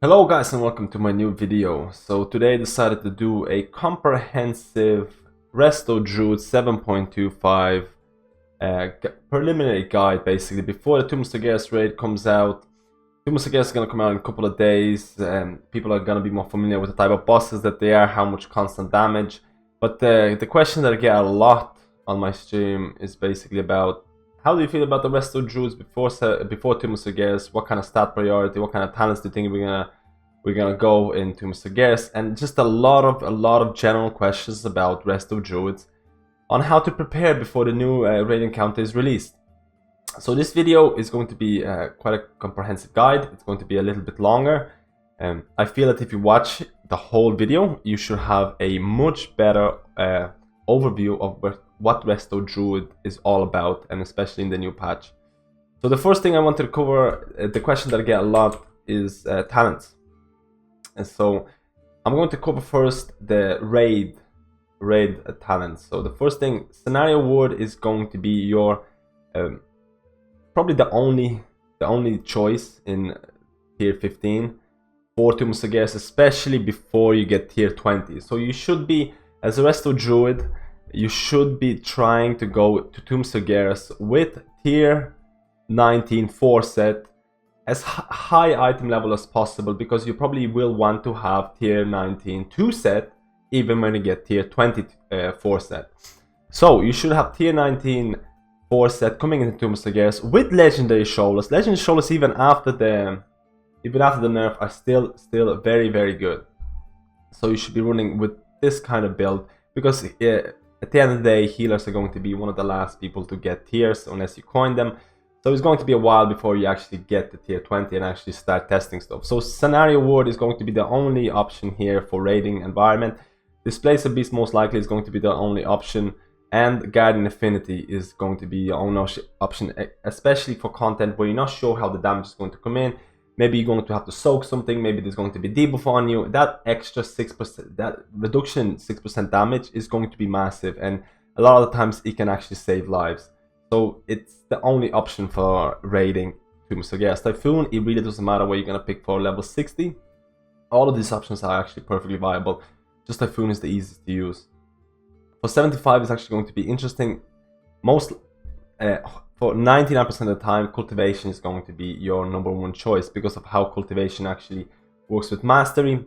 Hello guys and welcome to my new video. So today I decided to do a comprehensive Resto Druid 7.2.5 preliminary guide basically before the Tomb of Sargeras raid comes out. Tomb of Sargeras is going to come out in a couple of days and people are going to be more familiar with the type of bosses that they are, how much constant damage. But the question that I get a lot on my stream is basically about how do you feel about the Resto Druids before Tomb of Sargeras? What kind of stat priority? What kind of talents do you think we're gonna go in Tomb of Sargeras? And just a lot of general questions about Resto Druids on how to prepare before the new raid encounter is released. So this video is going to be quite a comprehensive guide. It's going to be a little bit longer. I feel that if you watch the whole video, you should have a much better overview of what Resto Druid is all about, and especially in the new patch. So the first thing I wanted to cover, the question that I get a lot is talents. And so I'm going to cover first the raid talents. So the first thing, Scenario Word is going to be your probably the only choice in tier 15 for Tomb of Sargeras, especially before you get tier 20. So you should be, as a Resto Druid, you should be trying to go to Tomb of Sargeras with tier 19 4 set, as high item level as possible, because you probably will want to have tier 19 2 set even when you get tier 20 4 set. So you should have tier 19 4 set coming into Tomb of Sargeras with legendary shoulders. Legendary shoulders even after the nerf are still very good. So you should be running with this kind of build, because at the end of the day, healers are going to be one of the last people to get tiers unless you coin them. So it's going to be a while before you actually get the tier 20 and actually start testing stuff. So Scenario Word is going to be the only option here for raiding environment. Displace of Beast most likely is going to be the only option. And Guardian Affinity is going to be your own option, especially for content where you're not sure how the damage is going to come in. Maybe you're going to have to soak something, maybe there's going to be debuff on you. That extra 6%, that reduction 6% damage is going to be massive, and a lot of the times it can actually save lives. So it's the only option for raiding Tomb of Sargeras. Typhoon, it really doesn't matter what you're going to pick for level 60. All of these options are actually perfectly viable. Just Typhoon is the easiest to use. For 75 is actually going to be interesting. For 99% of the time, Cultivation is going to be your #1 choice because of how Cultivation actually works with Mastery.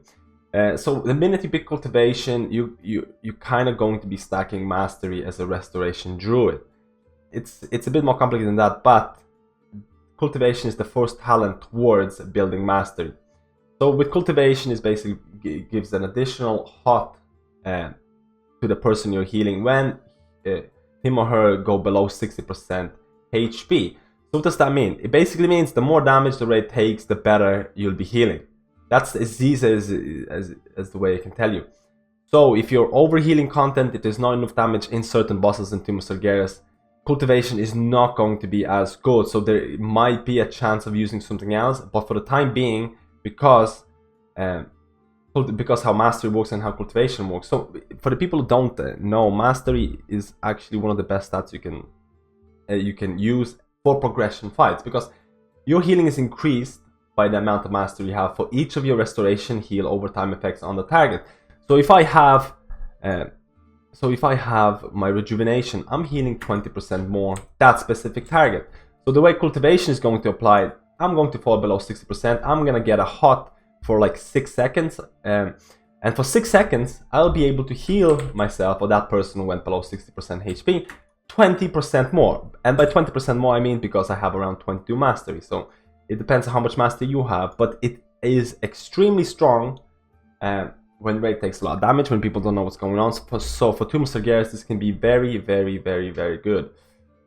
So the minute you pick Cultivation, you're kind of going to be stacking Mastery as a Restoration Druid. It's a bit more complicated than that, but Cultivation is the first talent towards building Mastery. So with Cultivation, it basically gives an additional hot to the person you're healing when him or her go below 60% HP. So what does that mean? It basically means the more damage the raid takes, the better you'll be healing. That's as easy as the way I can tell you. So if you're overhealing content, if there's not enough damage in certain bosses in Tomb of Sargeras, Cultivation is not going to be as good. So there might be a chance of using something else, but for the time being, because how Mastery works and how Cultivation works. So for the people who don't know, Mastery is actually one of the best stats you can use for progression fights, because your healing is increased by the amount of Mastery you have for each of your restoration, heal, overtime effects on the target. So if I have my rejuvenation, I'm healing 20% more that specific target. So the way Cultivation is going to apply, I'm going to fall below 60%. I'm gonna get a hot for like 6 seconds, and for 6 seconds I'll be able to heal myself, or that person who went below 60% HP, 20% more. And by 20% more I mean because I have around 22 Mastery. So it depends on how much Mastery you have, but it is extremely strong when raid takes a lot of damage, when people don't know what's going on. So for Tomb of Sargeras, this can be very good.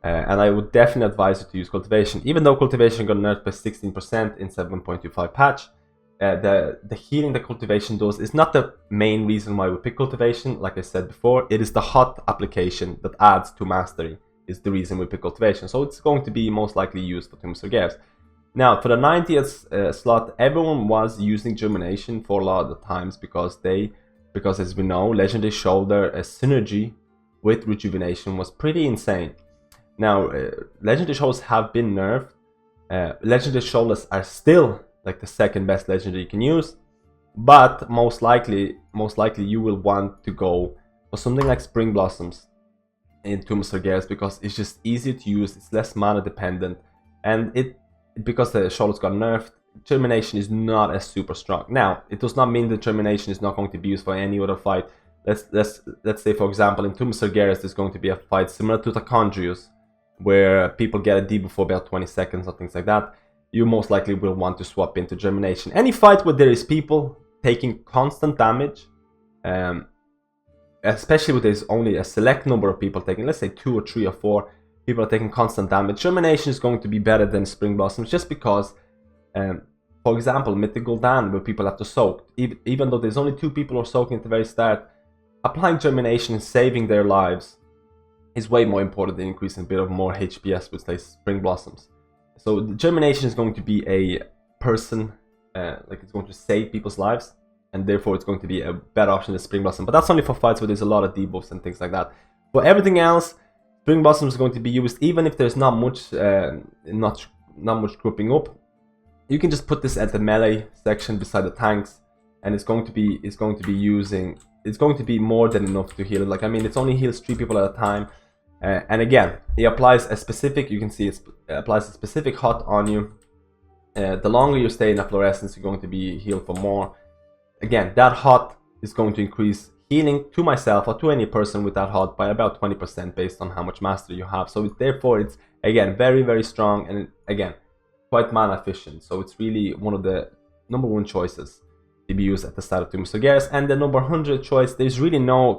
And I would definitely advise you to use Cultivation. Even though Cultivation got nerfed by 16% in 7.25 patch, the healing that Cultivation does is not the main reason why we pick Cultivation. Like I said before, it is the hot application that adds to Mastery is the reason we pick Cultivation. So it's going to be most likely used for Tomb of Sargeras. Now for the 90th slot, everyone was using Germination for a lot of the times because as we know, Legendary Shoulder synergy with Rejuvenation was pretty insane. Now Legendary Shoulders have been nerfed. Legendary Shoulders are still like the second best legendary you can use. But most likely you will want to go for something like Spring Blossoms in Tomb of Sargeras, because it's just easier to use, it's less mana dependent, and because the Charlotte's got nerfed, Germination is not as super strong. Now, it does not mean that Germination is not going to be used for any other fight. Let's say, for example, in Tomb of Sargeras there's going to be a fight similar to Tacondrius, where people get a debuff for about 20 seconds or things like that. You most likely will want to swap into Germination. Any fight where there is people taking constant damage, especially when there's only a select number of people taking, let's say 2 or 3 or 4 people are taking constant damage, Germination is going to be better than Spring Blossoms, just because, for example, Mythic Gul'dan, where people have to soak, even though there's only 2 people who are soaking at the very start, applying Germination and saving their lives is way more important than increasing a bit of more HPS with, say, Spring Blossoms. So the Germination is going to be a person, like it's going to save people's lives, and therefore it's going to be a better option than Spring Blossom. But that's only for fights where there's a lot of debuffs and things like that. For everything else, Spring Blossom is going to be used even if there's not much grouping up. You can just put this at the melee section beside the tanks, and it's going to be more than enough to heal. Like, I mean, it only heals 3 people at a time, and again, it applies a specific. You can see it applies a specific hot on you. The longer you stay in a fluorescence, you're going to be healed for more. Again, that hot is going to increase healing to myself or to any person with that hot by about 20% based on how much mastery you have. So therefore, it's again very, very strong, and again quite mana efficient. So it's really one of the #1 choices to be used at the start of Tomb of Sargeras. And the number 100 choice, there's really no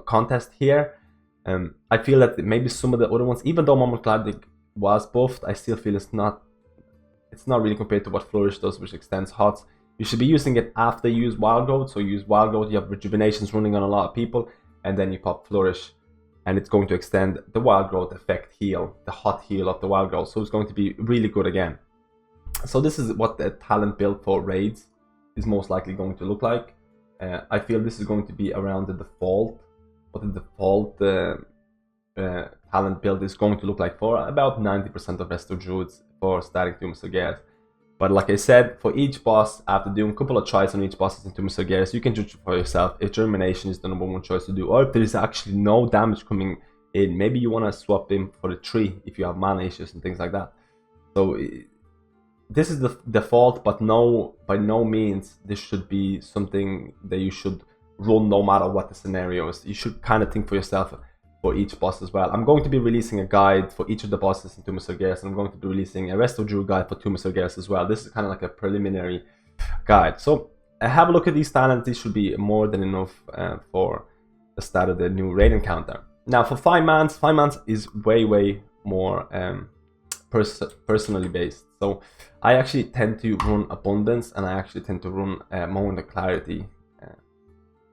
contest here. I feel that maybe some of the other ones, even though Momocladic was buffed, I still feel it's not really compared to what Flourish does, which extends hots. You should be using it after you use Wild Growth. So you use Wild Growth, you have Rejuvenations running on a lot of people, and then you pop Flourish, and it's going to extend the Wild Growth effect heal, the hot heal of the Wild Growth. So it's going to be really good again. So this is what the talent build for raids is most likely going to look like. I feel this is going to be around the default, what the default talent build is going to look like for about 90% of Resto Druids for starting Tomb of Sargeras. But like I said, for each boss, after doing a couple of tries on each boss in Tomb of Sargeras, you can judge for yourself if Germination is the #1 choice to do, or if there is actually no damage coming in. Maybe you want to swap in for the tree if you have mana issues and things like that. So this is the default, but by no means this should be something that you should run no matter what the scenario is. You should kind of think for yourself for each boss as well. I'm going to be releasing a guide for each of the bosses in Tomb of Sargeras, and I'm going to be releasing a Resto Druid guide for Tomb of Sargeras as well. This is kind of like a preliminary guide. So have a look at these talents. These should be more than enough for the start of the new raid encounter. Now for 5-mans is way more personally based. So I actually tend to run Abundance, and I actually tend to run Moment of Clarity.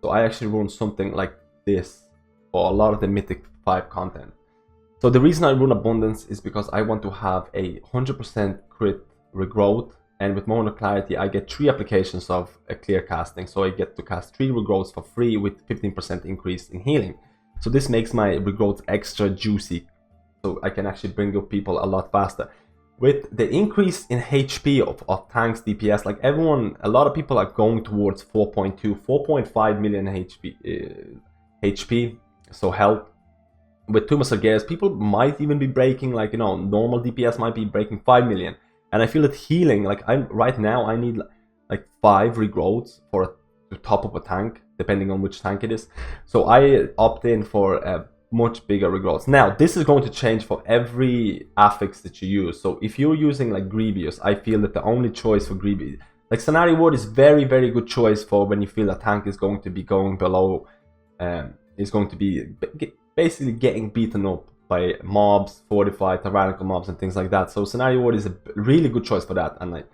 So I actually run something like this for a lot of the Mythic 5 content. So the reason I run Abundance is because I want to have a 100% crit regrowth, and with Moment of Clarity I get 3 applications of a clear casting, so I get to cast 3 regrowths for free with 15% increase in healing. So this makes my regrowth extra juicy, so I can actually bring up people a lot faster. With the increase in HP of tanks DPS, like a lot of people are going towards 4.5 million HP, so health. With Tomb of Sargeras, people might even be breaking, like, you know, normal DPS might be breaking 5 million. And I feel that healing, like, right now I need like 5 regrowths to top up a tank, depending on which tank it is. So I opt in for a much bigger regrowths. Now this is going to change for every affix that you use. So if you're using like Grievous, I feel that the only choice for Grievous, like Scenario Ward, is very good choice for when you feel a tank is going to be going below, is going to be basically getting beaten up by mobs, fortified, tyrannical mobs and things like that. So Scenario Ward is a really good choice for that. And like,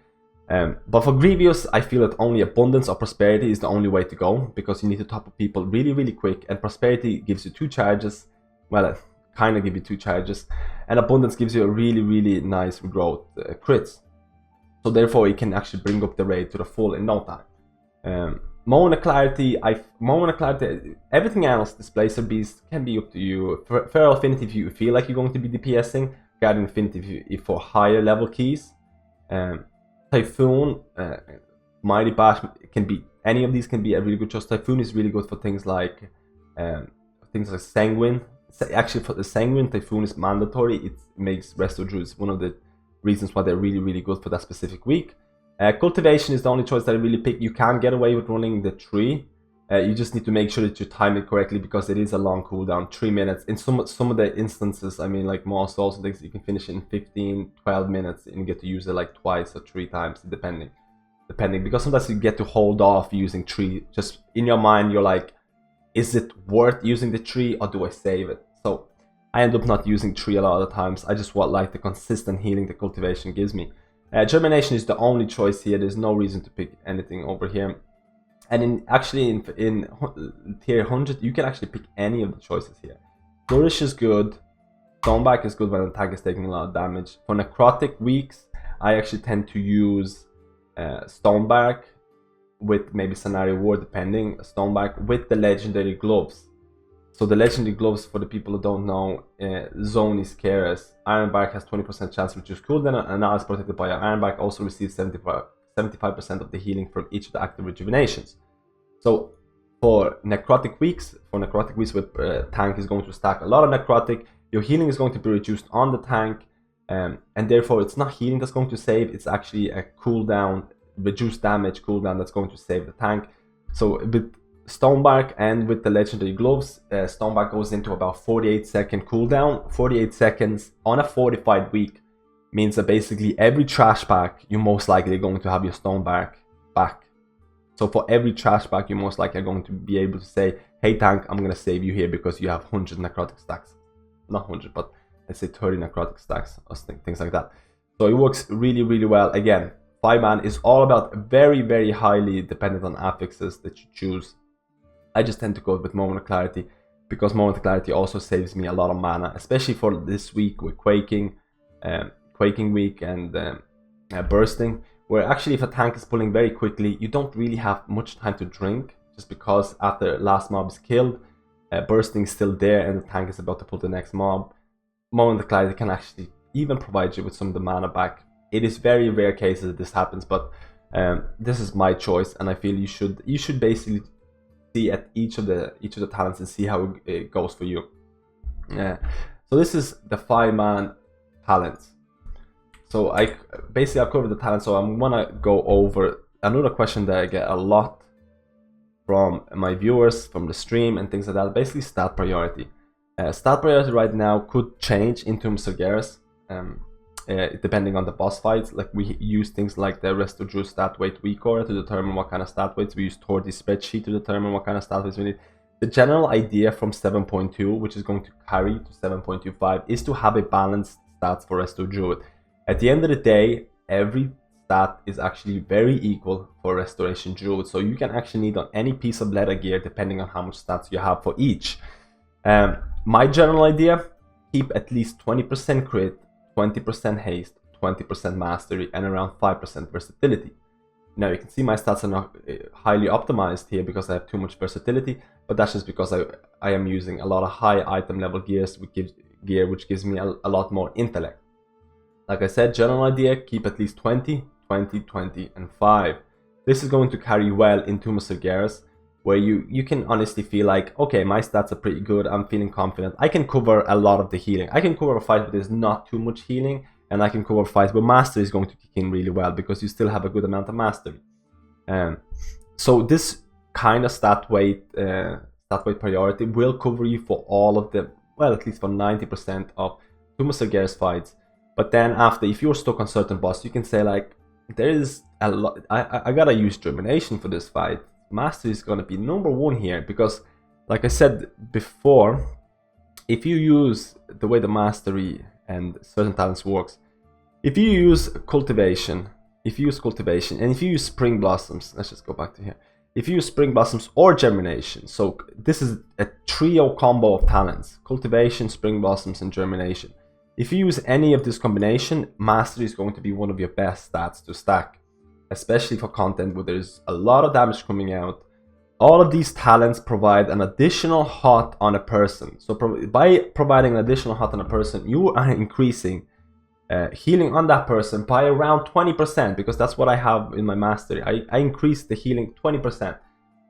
but for Grievous, I feel that only Abundance or Prosperity is the only way to go, because you need to top up people really quick, and Prosperity gives you 2 charges. Well, it kind of give you 2 charges, and Abundance gives you a really nice regrowth crits. So therefore you can actually bring up the raid to the full in no time. Moment of Clarity, everything else, Displacer Beast, can be up to you. Feral Affinity if you feel like you're going to be DPSing, Guardian Affinity for higher level keys. Typhoon, Mighty Bash can be, any of these can be a really good choice. Typhoon is really good for things like Sanguine. Actually, for the Sanguine, Typhoon is mandatory. It makes Resto Druids one of the reasons why they're really, really good for that specific week. Cultivation is the only choice that I really pick. You can get away with running the tree. You just need to make sure that you time it correctly because it is a long cooldown, 3 minutes. In some of the instances, I mean, like Moss also things, you can finish in 15, 12 minutes and you get to use it like twice or 3 times, depending. Because sometimes you get to hold off using tree. Just in your mind, you're like, is it worth using the tree or do I save it? So I end up not using tree a lot of the times. I just want like the consistent healing the cultivation gives me. Germination is the only choice here. There's no reason to pick anything over here. And in tier 100, you can actually pick any of the choices here. Nourish is good. Stoneback is good when the tank is taking a lot of damage. For necrotic weeks, I actually tend to use Stoneback with maybe Scenario War, depending. Stoneback with the Legendary Gloves. So the Legendary Gloves, for the people who don't know, Zone is Sargeras. Ironbark has 20% chance to reduce cooldown, and now it's protected by Ironbark. Also receives 75% of the healing from each of the active rejuvenations. So for necrotic weeks where tank is going to stack a lot of necrotic, your healing is going to be reduced on the tank, and therefore it's not healing that's going to save, it's actually a cooldown, reduced damage cooldown that's going to save the tank. So with Stonebark and with the Legendary Gloves, Stonebark goes into about 48-second cooldown. 48 seconds on a fortified week means that basically every trash pack, you're most likely going to have your Stonebark back. So for every trash pack, you most likely are going to be able to say, hey tank, I'm going to save you here because you have 100 necrotic stacks. Not 100, but let's say 30 necrotic stacks or things like that. So it works really, really well. Again, 5-man is all about very, very highly dependent on affixes that you choose. I just tend to go with Moment of Clarity because Moment of Clarity also saves me a lot of mana, especially for this week with Quaking week and Bursting, where actually if a tank is pulling very quickly, you don't really have much time to drink, just because after last mob is killed, Bursting is still there and the tank is about to pull the next mob. Moment of Clarity can actually even provide you with some of the mana back. It is very rare cases that this happens, but this is my choice, and I feel you should basically see at each of the talents and see how it goes for you. So this is the 5-man talents. So I've covered the talents, so I'm gonna go over another question that I get a lot from my viewers, from the stream and things like that. Basically, stat priority. Stat priority right now could change in Tomb of Sargeras, depending on the boss fights. Like we use things like the Resto Druid stat weight weak aura to determine what kind of stat weights. We use Tordy's spreadsheet to determine what kind of stat weights we need. The general idea from 7.2, which is going to carry to 7.25, is to have a balanced stats for Resto Druid. At the end of the day, every stat is actually very equal for Restoration Druid, so you can actually need on any piece of leather gear depending on how much stats you have for each. My general idea, keep at least 20% crit, 20% haste, 20% mastery, and around 5% versatility. Now you can see my stats are not highly optimized here because I have too much versatility, but that's just because I am using a lot of high item level gears, which gives me a lot more intellect. Like I said, general idea, keep at least 20, 20, 20, and 5. This is going to carry well in Tomb of Sargeras, where you can honestly feel like, okay, my stats are pretty good, I'm feeling confident, I can cover a lot of the healing. I can cover a fight where there's not too much healing, and I can cover fights where mastery is going to kick in really well, because you still have a good amount of mastery. So this kind of stat weight priority will cover you for all of the, well, at least for 90% of Tomb of Sargeras fights. But then after, if you're stuck on certain boss, you can say like, there is a lot, I gotta use Germination for this fight. Mastery is gonna be number one here, because like I said before, if you use the way the mastery and certain talents works, if you use cultivation, and if you use Spring Blossoms, let's just go back to here. If you use Spring Blossoms or Germination, so this is a trio combo of talents, cultivation, Spring Blossoms, and Germination. If you use any of this combination, mastery is going to be one of your best stats to stack, especially for content where there's a lot of damage coming out. All of these talents provide an additional hot on a person. So by providing an additional hot on a person, you are increasing healing on that person by around 20%, because that's what I have in my mastery. I increased the healing 20%.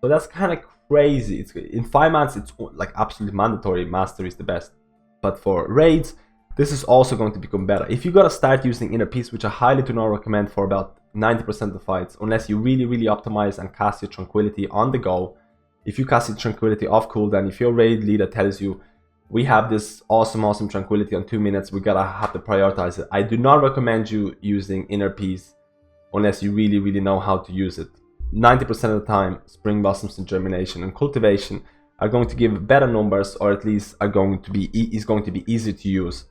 So that's kind of crazy. It's in 5 months, it's like absolutely mandatory. Mastery is the best. But for raids, this is also going to become better. If you gotta start using Inner Peace, which I highly do not recommend for about 90% of the fights, unless you really optimize and cast your Tranquility on the go. If you cast your Tranquility off cooldown, if your raid leader tells you, we have this awesome Tranquility on 2 minutes, we gotta have to prioritize it. I do not recommend you using Inner Peace unless you really know how to use it. 90% of the time, Spring Blossoms and Germination and Cultivation are going to give better numbers, or at least are going to be easy to use.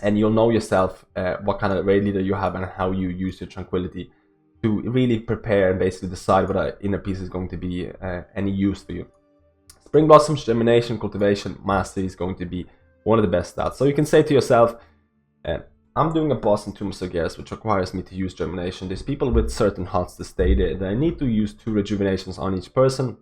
And you'll know yourself what kind of raid leader you have and how you use your Tranquility to really prepare and basically decide whether Inner Peace is going to be any use for you. Spring Blossoms, Germination, Cultivation, Mastery is going to be one of the best stats. So you can say to yourself, I'm doing a boss in Tomb of Sargeras which requires me to use Germination. There's people with certain HUDs to stay there that I need to use 2 rejuvenations on each person.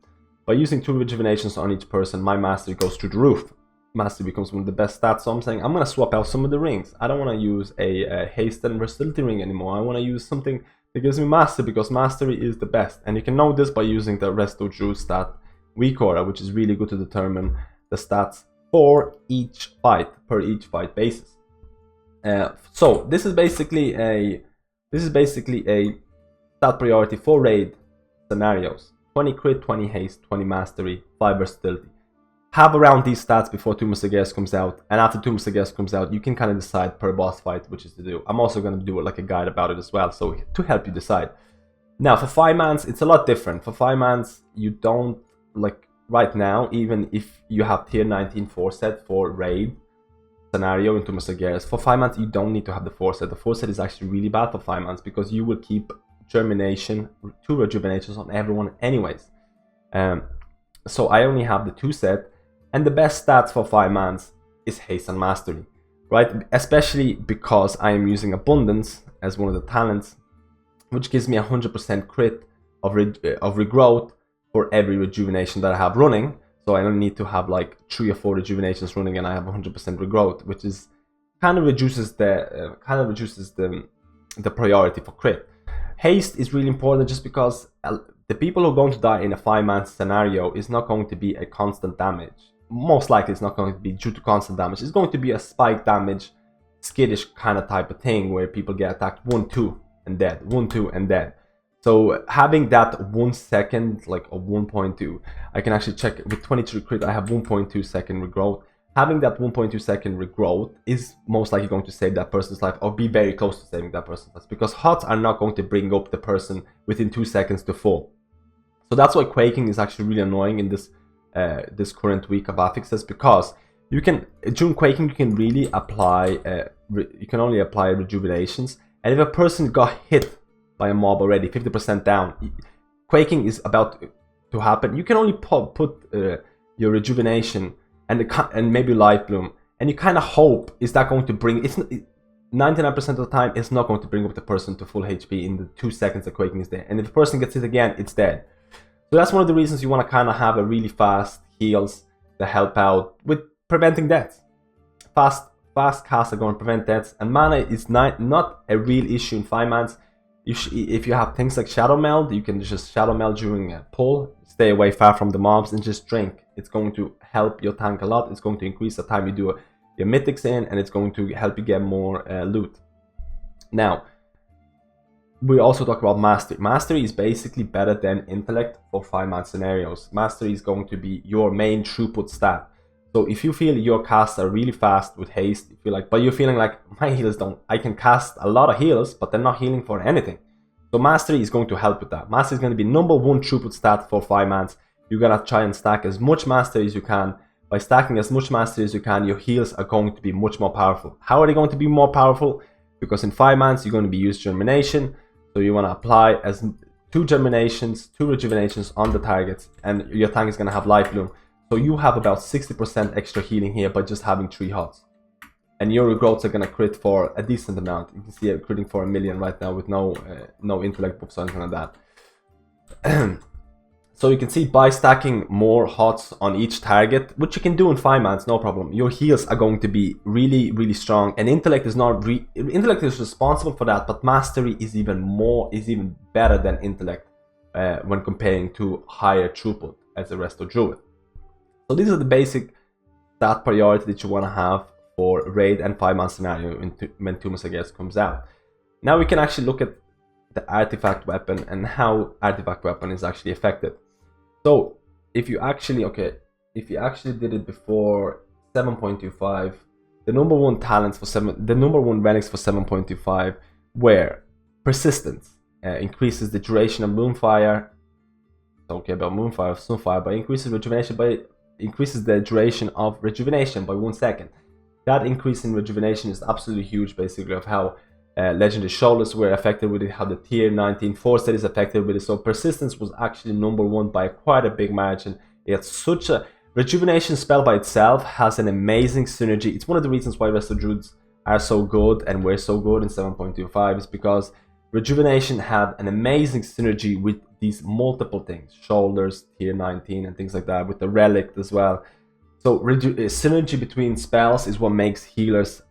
By using 2 rejuvenations on each person, my mastery goes through the roof. Mastery becomes one of the best stats, so I'm saying I'm going to swap out some of the rings. I don't want to use a haste and versatility ring anymore. I want to use something that gives me mastery, because mastery is the best. And you can know this by using the Resto Druid stat weak aura, which is really good to determine the stats for each fight, per each fight basis. So this is basically a stat priority for raid scenarios: 20 crit, 20 haste, 20 mastery, 5 versatility. Have around these stats before Tomb of Sargeras comes out, and after Tomb of Sargeras comes out, you can kind of decide per boss fight which is to do. I'm also going to do like a guide about it as well, so to help you decide. Now for 5 mans, it's a lot different. For 5 mans, you don't, like right now, even if you have tier 19 4-set for raid scenario in Tomb of Sargeras, for 5 mans you don't need to have the 4-set. The 4-set is actually really bad for 5 mans because you will keep Germination, 2 rejuvenations on everyone anyways. So I only have the 2-set. And the best stats for 5 mans is haste and mastery, right? Especially because I am using abundance as one of the talents, which gives me 100% crit of regrowth for every rejuvenation that I have running. So I don't need to have like 3 or 4 rejuvenations running, and I have 100% regrowth, which is kind of reduces the priority for crit. Haste is really important just because the people who are going to die in a 5-man scenario is not going to be a constant damage. Most likely it's not going to be due to constant damage. It's going to be a spike damage, skittish kind of type of thing where people get attacked 1-2 and dead, 1-2 and dead. So having that 1 second, like a 1.2, I can actually check with 23 crit, I have 1.2 second regrowth. Having that 1.2 second regrowth is most likely going to save that person's life, or be very close to saving that person's life, because HUDs are not going to bring up the person within 2 seconds to full. So that's why quaking is actually really annoying in this current week of affixes, because you can, during quaking, you can really apply, you can only apply rejuvenations, and if a person got hit by a mob already, 50% down, quaking is about to happen, you can only put your rejuvenation and maybe light bloom, and you kind of hope, is that going to bring, 99% of the time it's not going to bring up the person to full HP in the 2 seconds that quaking is there, and if the person gets hit again, it's dead. So that's one of the reasons you want to kind of have a really fast heals that help out with preventing deaths. Fast casts are going to prevent deaths, and mana is not a real issue in 5 mans. If you have things like Shadow Meld, you can just Shadow Meld during a pull, stay away far from the mobs, and just drink. It's going to help your tank a lot. It's going to increase the time you do your mythics in, and it's going to help you get more loot. Now, we also talk about mastery. Mastery is basically better than intellect for 5-man scenarios. Mastery is going to be your main throughput stat. So if you feel your casts are really fast with haste, but you're feeling like my heals I can cast a lot of heals, but they're not healing for anything. So mastery is going to help with that. Mastery is going to be #1 throughput stat for 5-mans. You're going to try and stack as much mastery as you can. By stacking as much mastery as you can, your heals are going to be much more powerful. How are they going to be more powerful? Because in 5-mans, you're going to be used Germination. So you want to apply as 2 Germinations, 2 Rejuvenations on the targets, and your tank is going to have Light Bloom. So you have about 60% extra healing here by just having 3 HUDs. And your regrowths are going to crit for a decent amount. You can see it critting for 1 million right now with no intellect buffs or anything like that. So you can see by stacking more hots on each target, which you can do in 5 mans, no problem, your heals are going to be really, really strong. And intellect is not intellect is responsible for that, but mastery is even better than intellect when comparing to higher throughput as a resto druid. So these are the basic stat priority that you want to have for raid and 5 man scenario when Tomb of Sargeras comes out. Now we can actually look at the artifact weapon and how artifact weapon is actually affected. So if you actually did it before 7.25, the number one relics for 7.25 were persistence, increases the duration of moonfire. Don't care about moonfire or sunfire, but increases the duration of rejuvenation by 1 second. That increase in rejuvenation is absolutely huge, basically, of how Legendary Shoulders were affected with it, how the tier 19 force set is affected with it. So persistence was actually number one by quite a big margin. It's such a rejuvenation spell by itself has an amazing synergy. It's one of the reasons why Resto Druids are so good and were so good in 7.25 is because rejuvenation had an amazing synergy with these multiple things, shoulders, tier 19 and things like that, with the relic as well. So synergy between spells is what makes healers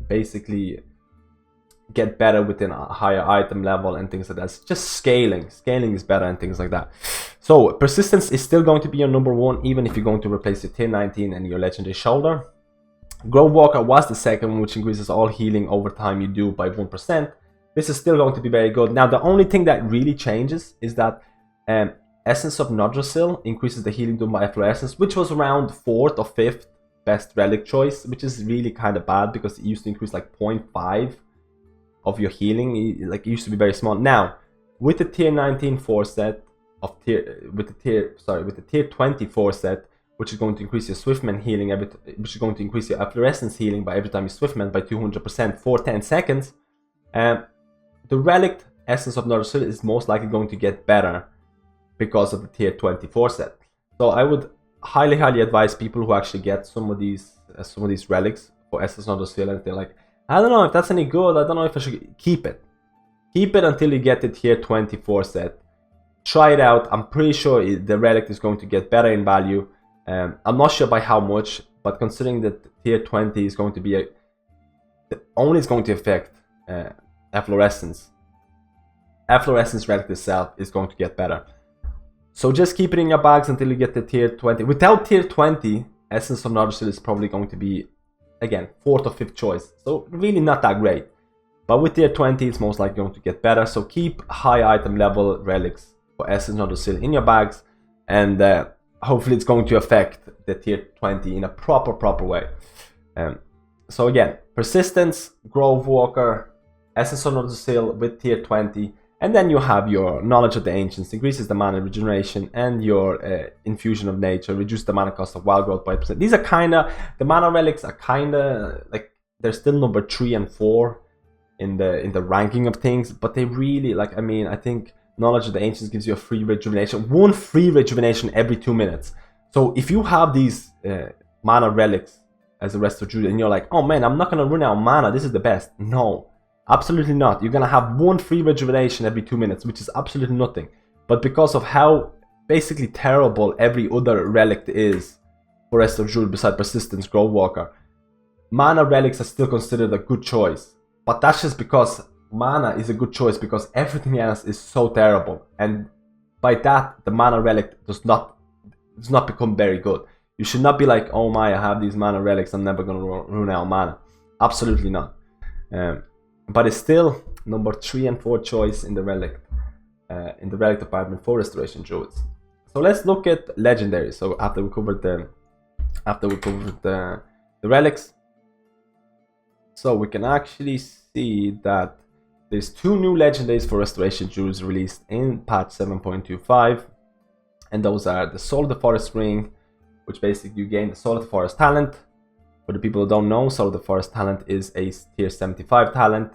basically get better within a higher item level and things like that. It's just scaling is better and things like that. So persistence is still going to be your number one, even if you're going to replace your tier 19 and your legendary shoulder. Grove Walker was the second one, which increases all healing over time you do by 1%. This is still going to be very good. Now the only thing that really changes is that Essence of Yggdrasil increases the healing done by Efflorescence, which was around 4th or 5th best relic choice, which is really kind of bad because it used to increase like 0.5 of your healing. Like it used to be very small. Now with the tier 19 force set of with the tier 20 force set, which is going to increase your Swiftman healing which is going to increase your Efflorescence healing by every time you Swiftman by 200% for 10 seconds. The relic Essence of Yggdrasil is most likely going to get better because of the tier 24 set. So I would highly advise people who actually get some of these relics for Essence of Yggdrasil and they're like, I don't know if that's any good, I don't know if I should keep it. Keep it until you get the tier 24 set. Try it out. I'm pretty sure the relic is going to get better in value. I'm not sure by how much, but considering that tier 20 is going to be only is going to affect Efflorescence. Efflorescence relic itself is going to get better. So just keep it in your bags until you get the tier 20. Without tier 20, Essence of Yggdrasil is probably going to be, again, 4th or 5th choice. So really not that great. But with tier 20, it's most likely going to get better. So keep high item level relics for Essence of Yggdrasil in your bags. And hopefully it's going to affect the tier 20 in a proper way. So again, Persistence, Grove Walker, Essence of Yggdrasil with tier 20. And then you have your Knowledge of the Ancients, increases the mana regeneration, and your Infusion of Nature, reduce the mana cost of Wild Growth by 5%. These are kinda, the mana relics are kinda, like, they're still number 3 and 4 in the ranking of things, but they really, like, I mean, I think Knowledge of the Ancients gives you a free rejuvenation, 1 free rejuvenation every 2 minutes. So if you have these mana relics as a Resto Druid, and you're like, oh man, I'm not gonna run out of mana, this is the best. No. Absolutely not. You're gonna have 1 free rejuvenation every 2 minutes, which is absolutely nothing. But because of how basically terrible every other relic is for Resto Druid beside Persistence, Grove Walker, mana relics are still considered a good choice. But that's just because mana is a good choice because everything else is so terrible. And by that, the mana relic does not become very good. You should not be like, oh my, I have these mana relics, I'm never gonna run out of mana. Absolutely not. But it's still number 3 and 4 choice in the relic department for Restoration Druids. So let's look at Legendaries. So after we covered the relics, so we can actually see that there's 2 new Legendaries for Restoration Druids released in patch 7.25, and those are the Soul of the Forest Ring, which basically you gain the Soul of the Forest talent. For the people who don't know, Soul of the Forest talent is a tier 75 talent,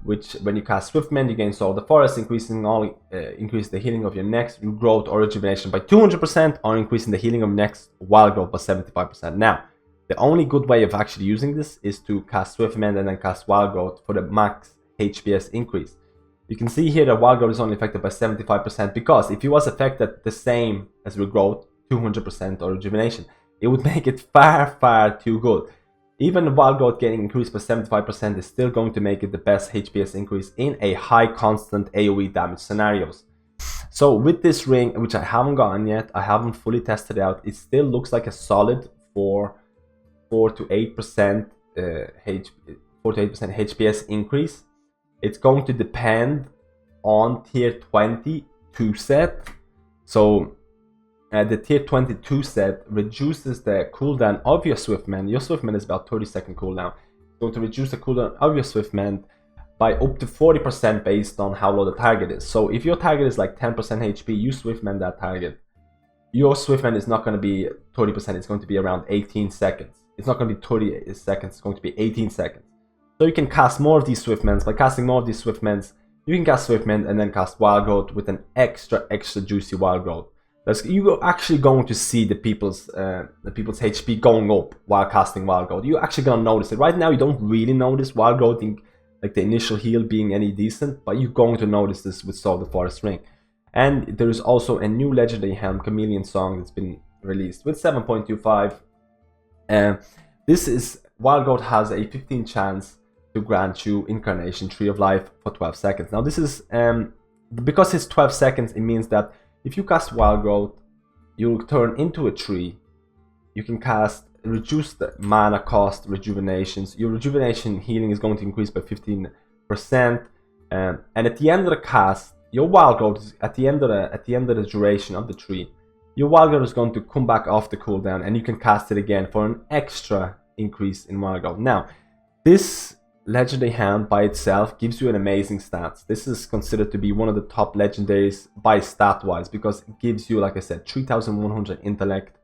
which when you cast Swiftman, you gain Soul of the Forest, increase the healing of your next growth or rejuvenation by 200%, or increasing the healing of next wild growth by 75%. Now, the only good way of actually using this is to cast Swiftman and then cast wild growth for the max HPS increase. You can see here that wild growth is only affected by 75%, because if it was affected the same as regrowth, 200% or rejuvenation, it would make it far too good. Even the wild growth getting increased by 75% is still going to make it the best HPS increase in a high constant AoE damage scenarios. So with this ring, which I haven't gotten yet, I haven't fully tested out, it still looks like a solid 4 to 8% HPS increase. It's going to depend on tier 22 set. So the tier 22 set reduces the cooldown of your Swiftmend. Your Swiftmend is about 30-second cooldown. It's going to reduce the cooldown of your Swiftmend by up to 40% based on how low the target is. So if your target is like 10% HP, you Swiftmend that target. Your Swiftmend is not going to be 30%, it's going to be around 18 seconds. It's not going to be 30 seconds, it's going to be 18 seconds. So you can cast more of these Swiftmends. By casting more of these Swiftmends, you can cast Swiftmend and then cast Wild Growth with an extra juicy Wild Growth. You're actually going to see the people's HP going up while casting Wild Growth. You're actually going to notice it. Right now, you don't really notice Wild Growth, like the initial heal being any decent, but you're going to notice this with Soul of the Forest Ring. And there is also a new Legendary Helm, Chameleon Song, that's been released with 7.2.5. This is, Wild Growth has a 15 chance to grant you Incarnation Tree of Life for 12 seconds. Now this is, because it's 12 seconds, it means that if you cast Wild Growth, you'll turn into a tree. You can cast, reduce the mana cost, rejuvenations. Your rejuvenation healing is going to increase by 15%. And at the end of the cast, your Wild Growth is at the end of the duration of the tree. Your Wild Growth is going to come back off the cooldown, and you can cast it again for an extra increase in Wild Growth. Now, this Legendary Helm by itself gives you an amazing stats. This is considered to be one of the top legendaries by stat wise, because it gives you, like I said, 3100 intellect,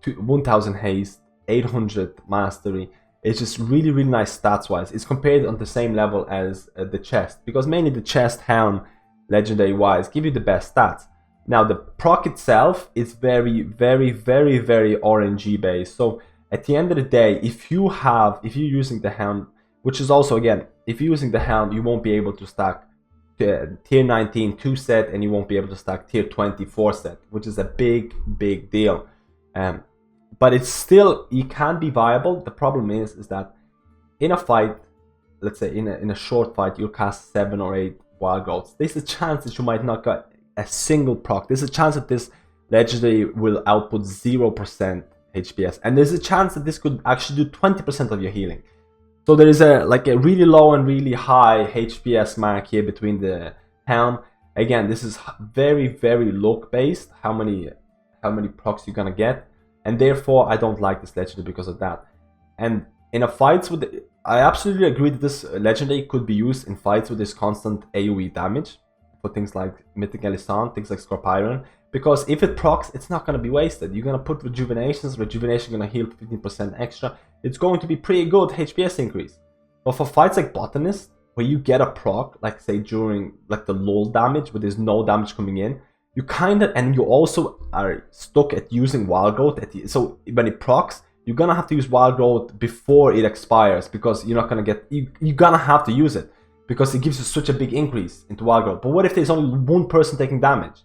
1000 haste, 800 mastery. It's just really nice stats wise. It's compared on the same level as the chest, because mainly the chest helm legendary wise give you the best stats. Now the proc itself is very RNG based. So at the end of the day, if you're using the helm, which is also, again, if you're using the helm, you won't be able to stack tier 19 2 set, and you won't be able to stack tier 24 set, which is a big deal. But it's still, it can be viable. The problem is that in a fight, let's say in a short fight, you'll cast 7 or 8 Wild Growths. There's a chance that you might not get a single proc. There's a chance that this legendary will output 0% HPS, and there's a chance that this could actually do 20% of your healing. So there is a really low and really high HPS mark here between the helm. Again, this is very luck based, how many procs you're gonna get, and therefore I don't like this legendary because of that. And in a fights with I absolutely agree that this legendary could be used in fights with this constant AoE damage for things like Mythic Elisan, things like Scorpion, because if it procs, it's not going to be wasted. You're going to put rejuvenation going to heal 15% extra. It's going to be pretty good HPS increase. But for fights like Botanist, where you get a proc, like say during like the lull damage, where there's no damage coming in, you kind of, and you also are stuck at using Wild Growth. So when it procs, you're going to have to use Wild Growth before it expires, because you're not going to get, you're going to have to use it, because it gives you such a big increase into Wild Growth. But what if there's only one person taking damage?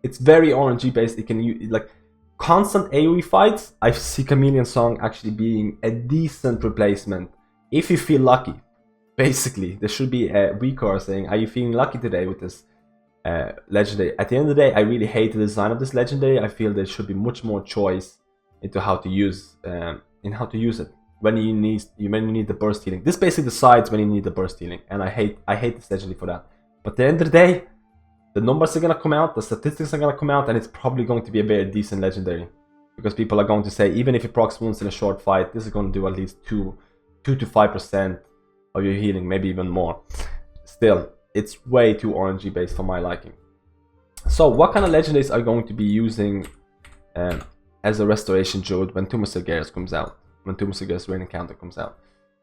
It's very RNG based. It can use, like, constant AoE fights. I see Chameleon Song actually being a decent replacement if you feel lucky. Basically, there should be a recur saying, "Are you feeling lucky today with this legendary?" At the end of the day, I really hate the design of this legendary. I feel there should be much more choice into how to use it when you need the burst healing. This basically decides when you need the burst healing, and I hate this legendary for that. But at the end of the day, the numbers are going to come out, the statistics are going to come out, and it's probably going to be a very decent legendary. Because people are going to say, even if it procs once in a short fight, this is going to do at least 2 to 5% of your healing, maybe even more. Still, it's way too RNG based for my liking. So, what kind of legendaries are you going to be using as a restoration druid when Tomb of Sargeras comes out? When Tomb of Sargeras Rain Encounter comes out?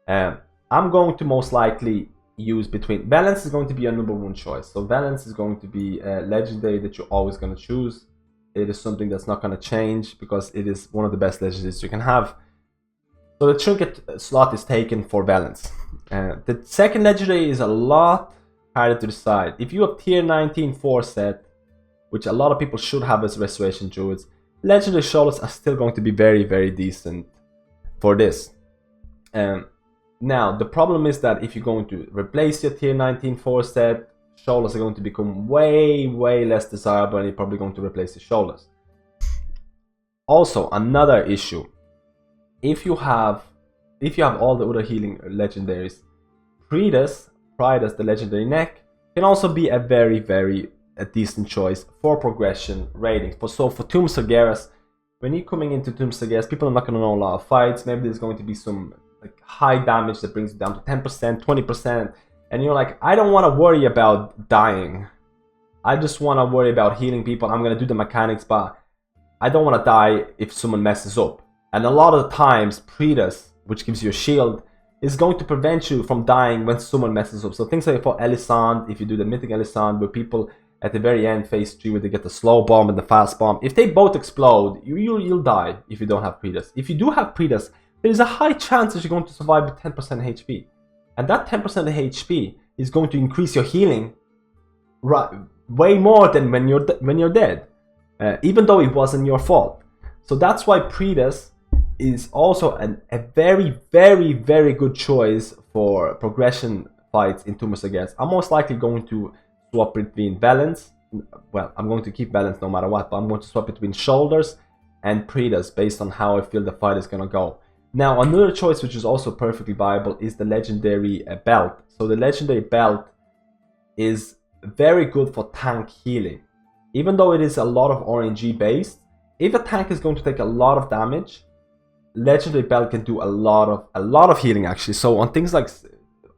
I'm going to most likely use between Balance is going to be your number one choice. So Balance is going to be a legendary that you're always going to choose. It is something that's not going to change, because it is one of the best legendaries you can have. So the trinket slot is taken for Balance. The second legendary is a lot party to the side. If you have tier 19 4 set, which a lot of people should have as restoration druids, legendary shoulders are still going to be very, very decent for this. Now the problem is that if you're going to replace your tier 19 4 set, shoulders are going to become way, way less desirable, and you're probably going to replace the shoulders. Also, another issue, if you have all the other healing legendaries, Pridas, the legendary neck, can also be a very, very decent choice for progression rating. So for Tomb of Sargeras, when you're coming into Tomb of Sargeras, people are not going to know a lot of fights. Maybe there's going to be some like high damage that brings you down to 10%, 20%, and you're like, I don't want to worry about dying. I just want to worry about healing people. I'm going to do the mechanics, but I don't want to die if someone messes up. And a lot of the times, Pridas, which gives you a shield, is going to prevent you from dying when someone messes up. So things like for Elisand, if you do the mythic Elisand, where people at the very end phase 3 where they get the slow bomb and the fast bomb, if they both explode, you'll die if you don't have Pridas. If you do have Pridas, there is a high chance that you're going to survive with 10% HP. And that 10% HP is going to increase your healing way more than when you're dead, even though it wasn't your fault. So that's why Pridas is also a very, very, very good choice for progression fights in Tomb of Sargeras. I'm most likely going to swap between balance. Well, I'm going to keep balance no matter what, but I'm going to swap between shoulders and Pridas based on how I feel the fight is going to go. Now, another choice which is also perfectly viable is the legendary belt. So the legendary belt is very good for tank healing. Even though it is a lot of RNG based, if a tank is going to take a lot of damage, legendary belt can do a lot of healing actually. So on things like,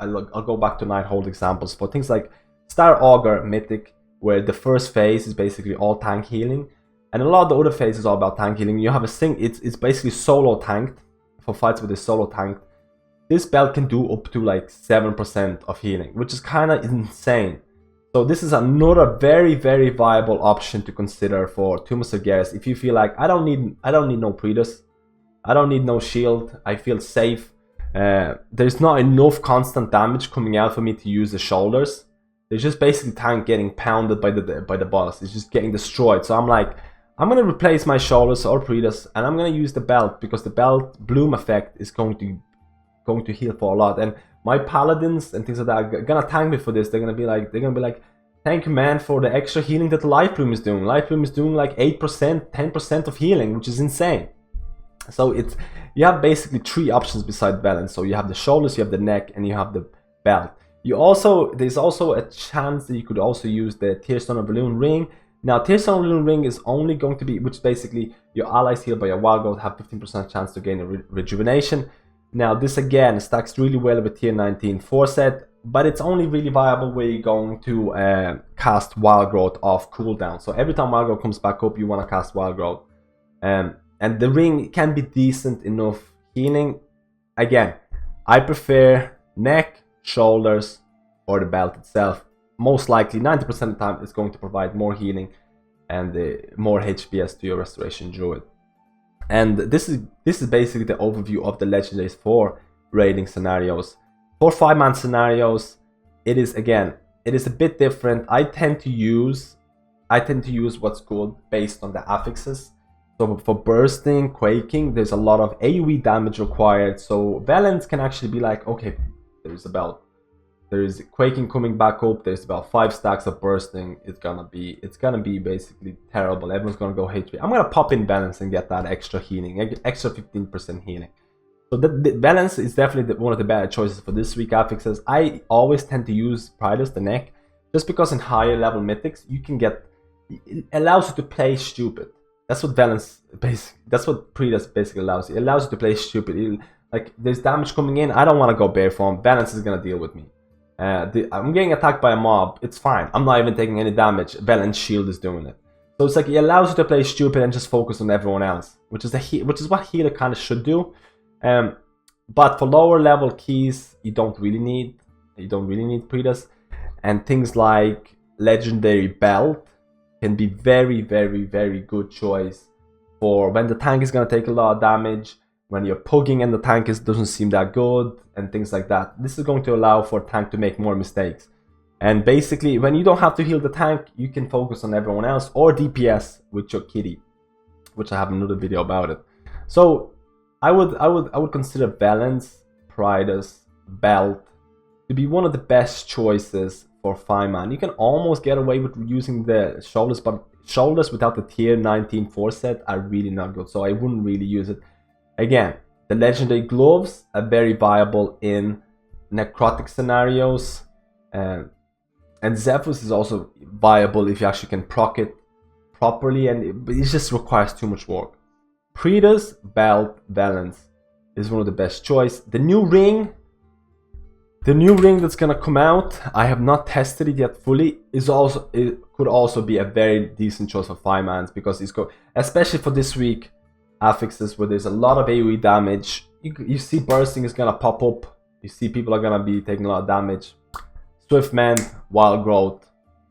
I'll go back to Nighthold examples. For things like Star Augur Mythic, where the first phase is basically all tank healing, and a lot of the other phases is all about tank healing. You have it's basically solo tanked for fights with a solo tank. This belt can do up to like 7% of healing, which is kind of insane. So this is another very, very viable option to consider for Tomb of Sargeras. If you feel like I don't need no Pridas, I don't need no shield, I feel safe. There's not enough constant damage coming out for me to use the shoulders. There's just basically tank getting pounded by the boss. It's just getting destroyed. So I'm like, I'm gonna replace my shoulders or Pridas, and I'm gonna use the belt because the belt bloom effect is going to heal for a lot. And my paladins and things like that are gonna thank me for this. They're gonna be like, thank you, man, for the extra healing that the Life Bloom is doing. Life Bloom is doing like 8%, 10% of healing, which is insane. So you have basically 3 options beside balance. So you have the shoulders, you have the neck, and you have the belt. There's also a chance that you could also use the Tearstone of Balloon Ring. Now, Tearstone of Balloon Ring is only going to be, which basically your allies healed by your wild growth have 15% chance to gain a rejuvenation. Now, this again stacks really well with tier 19 4 set, but it's only really viable where you're going to cast wild growth off cooldown. So every time wild growth comes back up, you want to cast wild growth. And the ring can be decent enough healing. Again, I prefer neck, shoulders, or the belt itself. Most likely 90% of the time it's going to provide more healing and more HPS to your restoration druid. And this is basically the overview of the legendaries for raiding scenarios. For 5-man scenarios, it is a bit different. I tend to use what's good based on the affixes. So for bursting, quaking, there's a lot of AoE damage required. So Valence can actually be like, okay, there's quaking coming back up, there's about 5 stacks of bursting. It's gonna be basically terrible. Everyone's gonna go HP. I'm gonna pop in balance and get that extra healing, extra 15% healing. So the balance is definitely one of the better choices for this week affixes. I always tend to use Pridas, the neck, just because in higher level mythics it allows you to play stupid. That's what balance that's what Pridas basically allows you. It allows you to play stupid. Like there's damage coming in, I don't want to go bare form. Balance is gonna deal with me. I'm getting attacked by a mob, it's fine. I'm not even taking any damage. Balance shield is doing it. So it's like it allows you to play stupid and just focus on everyone else, which is what healer kind of should do. But for lower level keys, you don't really need Pridas, and things like legendary belt can be very, very, very good choice for when the tank is gonna take a lot of damage, when you're pugging and the tank doesn't seem that good, and things like that. This is going to allow for tank to make more mistakes. And basically, when you don't have to heal the tank, you can focus on everyone else, or DPS with your kitty, which I have another video about it. So I would consider Balance, Pridus, Belt to be one of the best choices for 5-man. You can almost get away with using the shoulders, but shoulders without the tier 19 4-set are really not good, so I wouldn't really use it. Again, the legendary gloves are very viable in necrotic scenarios, and Zephyrus is also viable if you actually can proc it properly, and it just requires too much work. Pridus, Belt, Balance is one of the best choice. The new ring that's gonna come out, I have not tested it yet fully, it could also be a very decent choice for 5-mans, because it's especially for this week affixes where there's a lot of AoE damage. You see bursting is gonna pop up, you see people are gonna be taking a lot of damage. Swiftman, Wild Growth,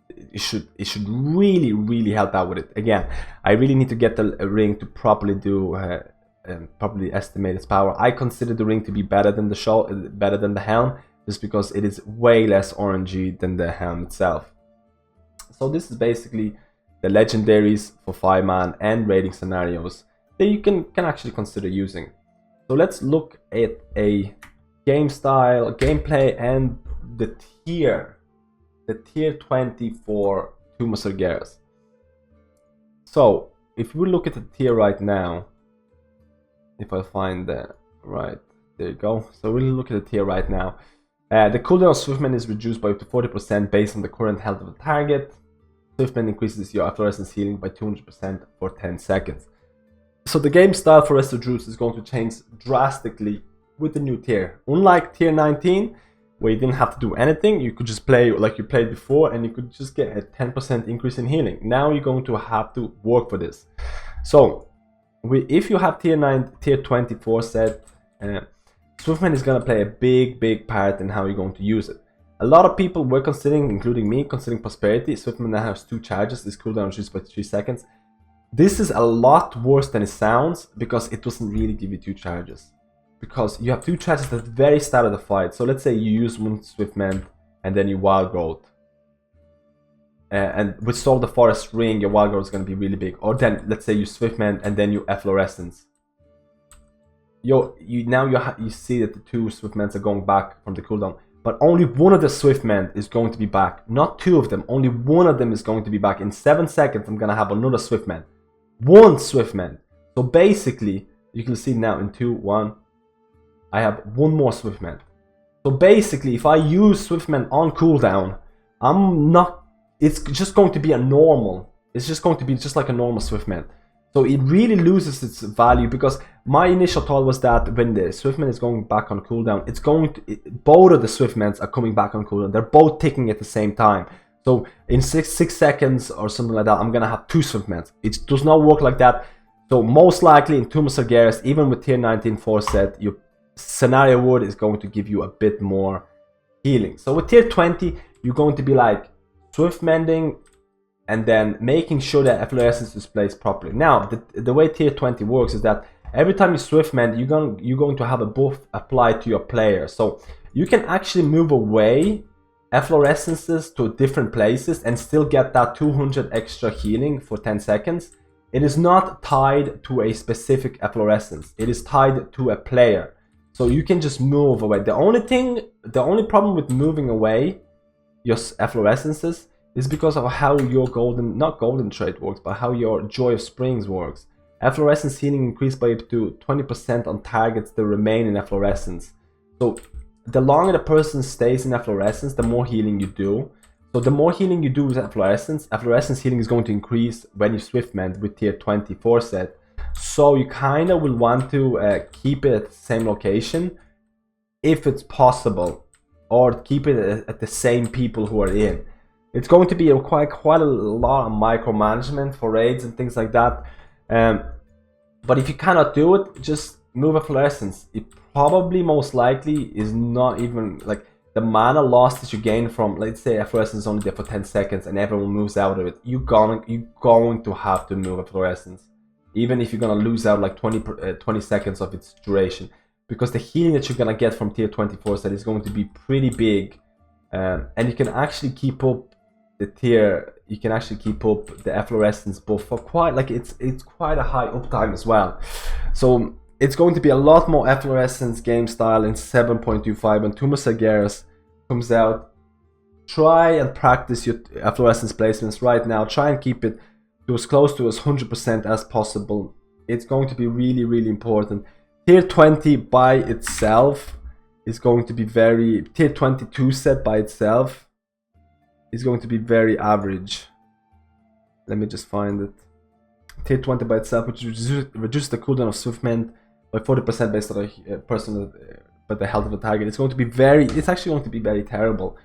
it should really help out with it. Again, I really need to get the ring to properly do properly estimate its power. I consider the ring to be better than the helm, just because it is way less RNG than the helm itself. So this is basically the legendaries for 5-man and raiding scenarios that you can actually consider using. So let's look at a game style, gameplay, and the tier 20 for Tomb of Sargeras. So if we look at the tier right now, if I find the right, there you go. So we'll look at the tier right now. The cooldown of Swiftman is reduced by up to 40% based on the current health of the target. Swiftman increases your efflorescence healing by 200% for 10 seconds. So the game style for Resto Druids is going to change drastically with the new tier. Unlike tier 19, where you didn't have to do anything, you could just play like you played before and you could just get a 10% increase in healing. Now you're going to have to work for this. So if you have tier 24 set, Swiftman is going to play a big part in how you're going to use it. A lot of people were considering, including me, considering Prosperity. Swiftman now has 2 charges, this cooldown reduced by 3 seconds. This is a lot worse than it sounds, because it doesn't really give you 2 charges. Because you have 2 charges at the very start of the fight. So let's say you use one Swiftman and then you Wild Growth. And with Soul of the Forest Ring, your Wild Growth is going to be really big. Or then let's say you Swiftman and then you Efflorescence. You see that the 2 Swiftmans are going back from the cooldown. But only one of the Swiftmen is going to be back. Not 2 of them. Only one of them is going to be back. In 7 seconds, I'm going to have another Swiftman. 1 Swiftman. So basically, you can see now in 2, 1, I have 1 more Swiftman. So basically, if I use Swiftman on cooldown, it's just going to be a normal. It's just going to be just like a normal Swiftman. So it really loses its value, because my initial thought was that when the Swiftman is going back on cooldown, both of the Swiftmans are coming back on cooldown. They're both ticking at the same time. So in 6 seconds or something like that, I'm gonna have 2 Swiftmans. It does not work like that. So most likely in Tomb of Sargeras, even with tier 19 4 set, your scenario word is going to give you a bit more healing. So with tier 20, you're going to be like Swiftmending and then making sure that efflorescence is placed properly. Now, the way tier 20 works is that every time you Swiftmend, you're going to have a buff applied to your player. So you can actually move away efflorescences to different places and still get that 200 extra healing for 10 seconds. It is not tied to a specific efflorescence. It is tied to a player. So you can just move away. The only problem with moving away your efflorescences is because of how your not golden trait works, but how your Joy of Springs works. Efflorescence healing increased by up to 20% on targets that remain in efflorescence. So the longer the person stays in efflorescence, the more healing you do. So the more healing you do with efflorescence healing is going to increase when you Swiftmend with tier 24 set. So you kind of will want to keep it at the same location if it's possible, or keep it at the same people who are in. It's going to be quite a lot of micromanagement for raids and things like that. But if you cannot do it, just move efflorescence. It probably most likely is not even like the mana loss that you gain from, let's say efflorescence is only there for 10 seconds and everyone moves out of it. You're going to have to move efflorescence, even if you're gonna lose out like 20 seconds of its duration, because the healing that you're gonna get from tier 24 set is going to be pretty big and you can actually keep up the tier. You can actually keep up the efflorescence buff for quite like it's quite a high uptime as well. So it's going to be a lot more efflorescence game style in 7.25 when Tomb of Sargeras comes out. Try and practice your efflorescence placements right now. Try and keep it to as close to as 100% as possible. It's going to be really, really important. Tier 20 by itself is going to be very... Tier 22 set by itself is going to be very average. Let me just find it. Tier 20 by itself, which reduces the cooldown of Swiftmend by 40% based on a person, but the health of the target. It's going to be very... It's actually going to be very terrible.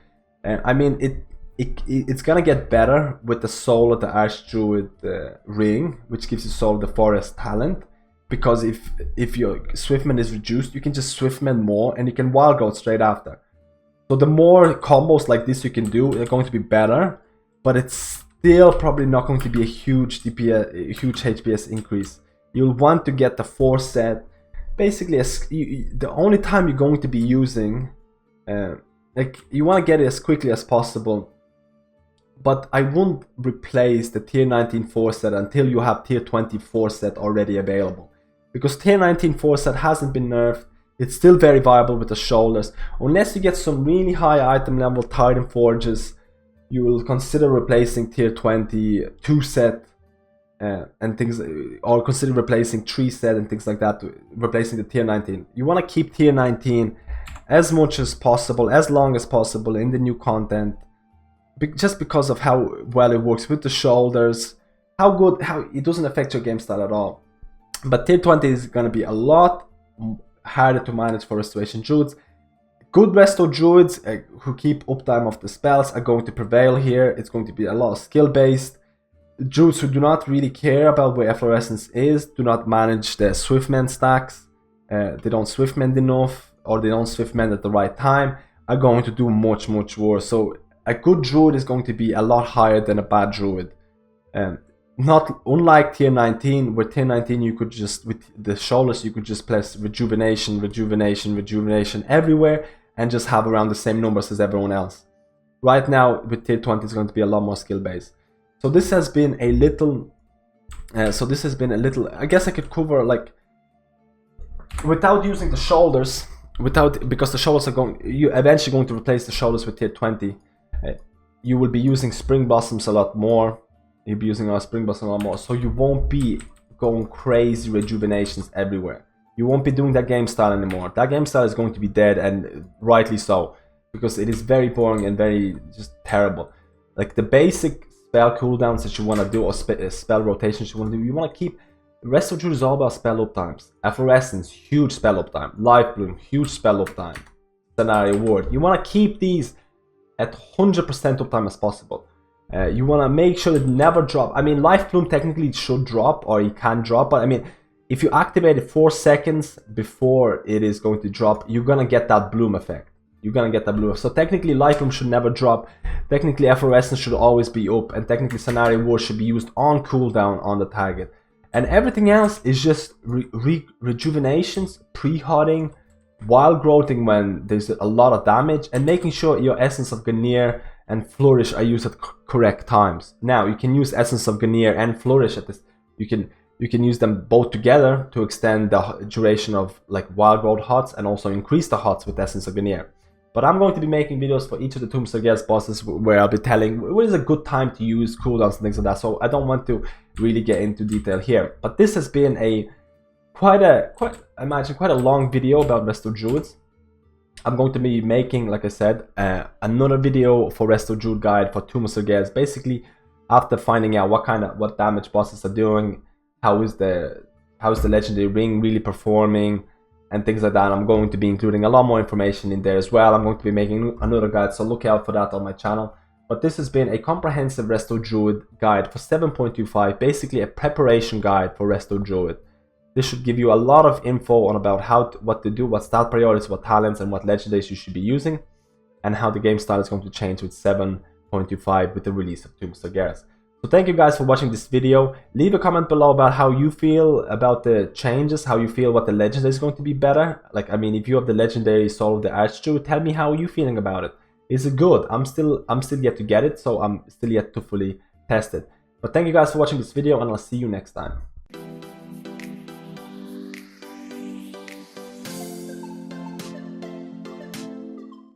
I mean, it's gonna get better with the Soul of the Archdruid ring, which gives you Soul of the Forest talent. Because if your Swiftmend is reduced, you can just Swiftmend more and you can Wild Growth straight after. So the more combos like this you can do, they're going to be better, but it's still probably not going to be a huge DPS, a huge HPS increase. You'll want to get the 4 set. Basically, the only time you're going to be using, like you want to get it as quickly as possible. But I won't replace the tier 19 4 set until you have tier 24 set already available. Because tier 19 4 set hasn't been nerfed. It's still very viable with the shoulders. Unless you get some really high item level Titan Forges, you will consider replacing tier 22 set and things, or consider replacing 3 set and things like that, replacing the tier 19. You want to keep tier 19 as much as possible, as long as possible in the new content. Just because of how well it works with the shoulders, how it doesn't affect your game style at all. But tier 20 is going to be a lot harder to manage for Restoration Druids. Good Resto Druids who keep uptime of the spells are going to prevail here. It's going to be a lot of skill based. Druids who do not really care about where efflorescence is, do not manage their Swiftmend stacks, they don't Swiftmend enough, or they don't Swiftmend at the right time, are going to do much worse. So a good druid is going to be a lot higher than a bad druid. Not unlike tier 19, where tier 19 you could just, with the shoulders, you could just place rejuvenation everywhere and just have around the same numbers as everyone else. Right now with tier 20 it's going to be a lot more skill based. So this has been a little, I guess I could cover like, without using the shoulders, because the shoulders are you're eventually going to replace the shoulders with tier 20. You will be using Spring Blossoms a lot more. You'll be using our Spring Blossom a lot more. So you won't be going crazy rejuvenations everywhere. You won't be doing that game style anymore. That game style is going to be dead, and rightly so. Because it is very boring and very just terrible. Like the basic spell cooldowns that you want to do, or spell rotations you want to do, you want to keep. Resto Druid is all about spell uptimes. Efflorescence, huge spell uptime. Life Bloom, huge spell uptime. Scenario Ward. You want to keep these at 100% uptime as possible. You want to make sure it never drop. I mean, Life Bloom technically should drop, or it can drop, but I mean, if you activate it 4 seconds before it is going to drop, you're gonna get that bloom effect. So technically Life Bloom should never drop. Technically Efflorescence should always be up, and technically Scenario War should be used on cooldown on the target. And everything else is just rejuvenations, pre-hotting, wild growthing when there's a lot of damage, and making sure your Essence of Ganir and Flourish are used at correct times. Now you can use Essence of Ganir and Flourish at this. You can use them both together to extend the duration of like wild growth hots, and also increase the hots with Essence of Ganir. But I'm going to be making videos for each of the Tomb of Sargeras bosses where I'll be telling what is a good time to use cooldowns and things like that. So I don't want to really get into detail here. But this has been quite a long video about Resto Druids. I'm going to be making, like I said, another video for Resto Druid guide for Tomb of Sargeras. Basically, after finding out what damage bosses are doing, how is the legendary ring really performing, and things like that. I'm going to be including a lot more information in there as well. I'm going to be making another guide, so look out for that on my channel. But this has been a comprehensive Resto Druid guide for 7.25, basically a preparation guide for Resto Druid. This should give you a lot of info on about what to do, what stat priorities, what talents, and what legendaries you should be using, and how the game style is going to change with 7.25 with the release of Tomb of Sargeras. So thank you guys for watching this video. Leave a comment below about how you feel about the changes, how you feel what the legendary is going to be better. Like, I mean, if you have the legendary Soul of the Archdruid, tell me how you're feeling about it. is good. I'm still yet to get it, so I'm still yet to fully test it. But thank you guys for watching this video, and I'll see you next time.